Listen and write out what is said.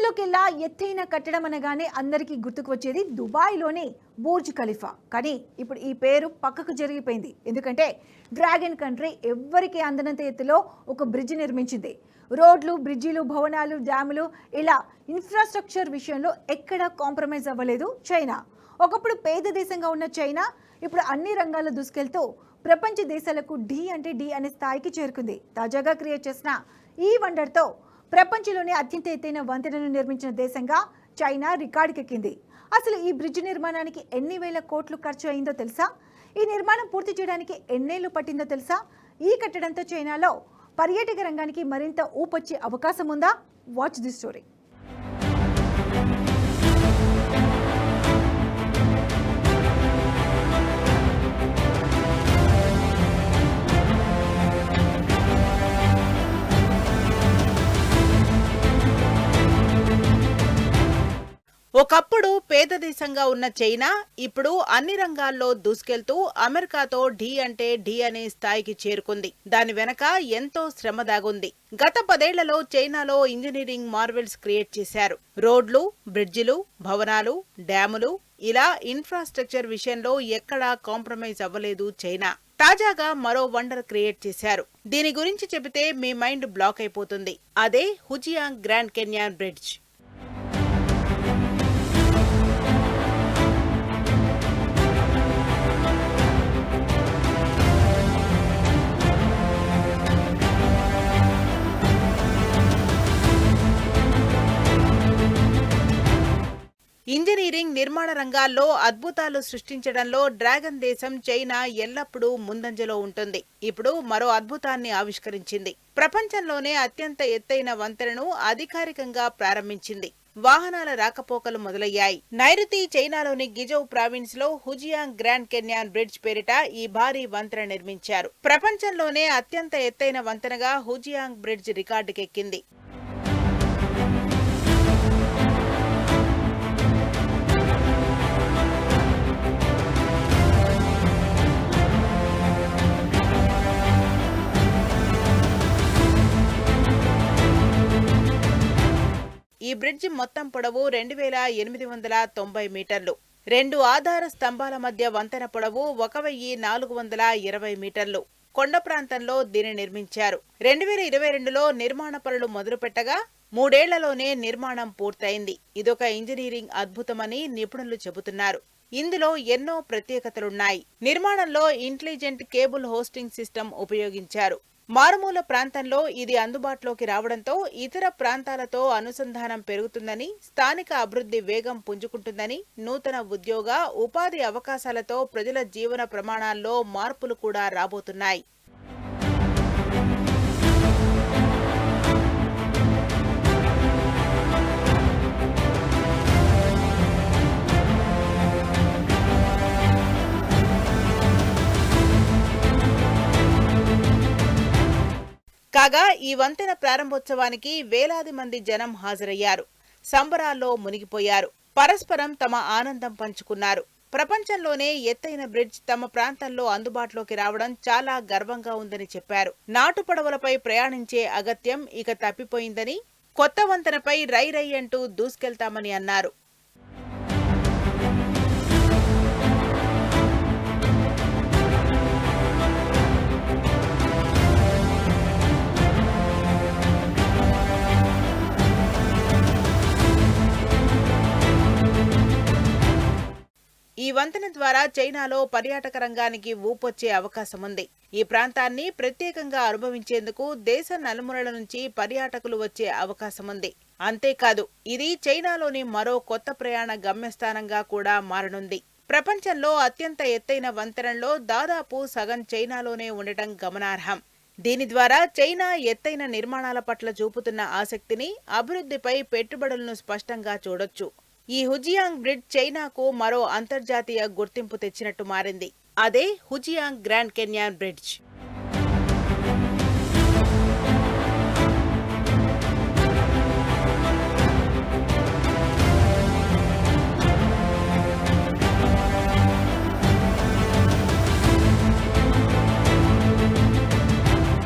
ప్రపంచంలోకెల్లా ఎత్తైన కట్టడం అనగానే అందరికీ గుర్తుకు వచ్చేది దుబాయ్లోని బుర్జ్ ఖలీఫా. కానీ ఇప్పుడు ఈ పేరు పక్కకు జరిగిపోయింది. ఎందుకంటే డ్రాగన్ కంట్రీ ఎవ్వరికీ అందనంత ఎత్తులో ఒక బ్రిడ్జ్ నిర్మించింది. రోడ్లు, బ్రిడ్జిలు, భవనాలు, డ్యాములు ఇలా ఇన్ఫ్రాస్ట్రక్చర్ విషయంలో ఎక్కడా కాంప్రమైజ్ అవ్వలేదు చైనా. ఒకప్పుడు పేద దేశంగా ఉన్న చైనా ఇప్పుడు అన్ని రంగాల్లో దూసుకెళ్తూ ప్రపంచ దేశాలకు ఢీ అంటే ఢీ అనే స్థాయికి చేరుకుంది. తాజాగా క్రియేట్ చేసిన ఈ వండర్తో ప్రపంచంలోనే అత్యంత ఎత్తైన వంతెనను నిర్మించిన దేశంగా చైనా రికార్డుకెక్కింది. అసలు ఈ బ్రిడ్జ్ నిర్మాణానికి ఎన్ని వేల కోట్లు ఖర్చు అయిందో తెలుసా? ఈ నిర్మాణం పూర్తి చేయడానికి ఎన్నేళ్లు పట్టిందో తెలుసా? ఈ కట్టడంతో చైనాలో పర్యాటక రంగానికి మరింత ఊపొచ్చే అవకాశం ఉందా? Watch the story. ఒకప్పుడు పేద దేశంగా ఉన్న చైనా ఇప్పుడు అన్ని రంగాల్లో దూసుకెళ్తూ అమెరికాతో ఢీ అంటే ఢీ అనే స్థాయికి చేరుకుంది. దాని వెనక ఎంతో శ్రమ దాగుంది. గత 10 ఏళ్లలో చైనాలో ఇంజనీరింగ్ మార్వెల్స్ క్రియేట్ చేశారు. రోడ్లు, బ్రిడ్జిలు, భవనాలు, డ్యాములు ఇలా ఇన్ఫ్రాస్ట్రక్చర్ విషయంలో ఎక్కడా కాంప్రమైజ్ అవ్వలేదు చైనా. తాజాగా మరో వండర్ క్రియేట్ చేశారు. దీని గురించి చెబితే మీ మైండ్ బ్లాక్ అయిపోతుంది. అదే హుజియాంగ్ గ్రాండ్ కెన్యాన్ బ్రిడ్జ్. ఇంజనీరింగ్, నిర్మాణ రంగాల్లో అద్భుతాలు సృష్టించడంలో డ్రాగన్ దేశం చైనా ఎల్లప్పుడూ ముందంజలో ఉంటుంది. ఇప్పుడు మరో అద్భుతాన్ని ఆవిష్కరించింది. ప్రపంచంలోనే అత్యంత ఎత్తైన వంతెనను అధికారికంగా ప్రారంభించింది. వాహనాల రాకపోకలు మొదలయ్యాయి. నైరుతి చైనాలోని గిజౌ ప్రావిన్స్ లో హుజియాంగ్ గ్రాండ్ కెన్యాన్ బ్రిడ్జ్ పేరిట ఈ భారీ వంతెన నిర్మించారు. ప్రపంచంలోనే అత్యంత ఎత్తైన వంతెనగా హుజియాంగ్ బ్రిడ్జ్ రికార్డుకెక్కింది. ఈ బ్రిడ్జి మొత్తం పొడవు 2890 మీటర్లు. 2 ఆధార స్తంభాల మధ్య వంతెన పొడవు 1420 మీటర్లు. కొండ ప్రాంతంలో దీన్ని నిర్మించారు. 2022లో నిర్మాణ పనులు మొదలుపెట్టగా 3 ఏళ్లలోనే నిర్మాణం పూర్తయింది. ఇదొక ఇంజనీరింగ్ అద్భుతమని నిపుణులు చెబుతున్నారు. ఇందులో ఎన్నో ప్రత్యేకతలున్నాయి. నిర్మాణంలో ఇంటెలిజెంట్ కేబుల్ హోస్టింగ్ సిస్టమ్ ఉపయోగించారు. మారుమూల ప్రాంతంలో ఇది అందుబాటులోకి రావడంతో ఇతర ప్రాంతాలతో అనుసంధానం పెరుగుతుందని, స్థానిక అభివృద్ధి వేగం పుంజుకుంటుందని, నూతన ఉద్యోగ, ఉపాధి అవకాశాలతో ప్రజల జీవన ప్రమాణాల్లో మార్పులు కూడా రాబోతున్నాయి. కాగా ఈ వంతెన ప్రారంభోత్సవానికి వేలాది మంది జనం హాజరయ్యారు. సంబరాల్లో మునిగిపోయారు. పరస్పరం తమ ఆనందం పంచుకున్నారు. ప్రపంచంలోనే ఎత్తైన బ్రిడ్జ్ తమ ప్రాంతంలో అందుబాటులోకి రావడం చాలా గర్వంగా ఉందని చెప్పారు. నాటు పడవలపై ప్రయాణించే అగత్యం ఇక తప్పిపోయిందని, కొత్త వంతెనపై రై రై అంటూ దూసుకెళ్తామని అన్నారు. ఈ వంతెన ద్వారా చైనాలో పర్యాటక రంగానికి ఊపొచ్చే అవకాశం ఉంది. ఈ ప్రాంతాన్ని ప్రత్యేకంగా అనుభవించేందుకు దేశ నలుమూలల నుంచి పర్యాటకులు వచ్చే అవకాశం ఉంది. అంతేకాదు, ఇది చైనాలోని మరో కొత్త ప్రయాణ గమ్యస్థానంగా కూడా మారనుంది. ప్రపంచంలో అత్యంత ఎత్తైన వంతెనల్లో దాదాపు సగం చైనాలోనే ఉండటం గమనార్హం. దీని ద్వారా చైనా ఎత్తైన నిర్మాణాల పట్ల చూపుతున్న ఆసక్తిని, అభివృద్ధిపై పెట్టుబడులను స్పష్టంగా చూడొచ్చు. ఈ హుజియాంగ్ బ్రిడ్జ్ చైనాకు మరో అంతర్జాతీయ గుర్తింపు తెచ్చినట్టు మారింది. అదే హుజియాంగ్ గ్రాండ్ కెన్యాన్ బ్రిడ్జ్.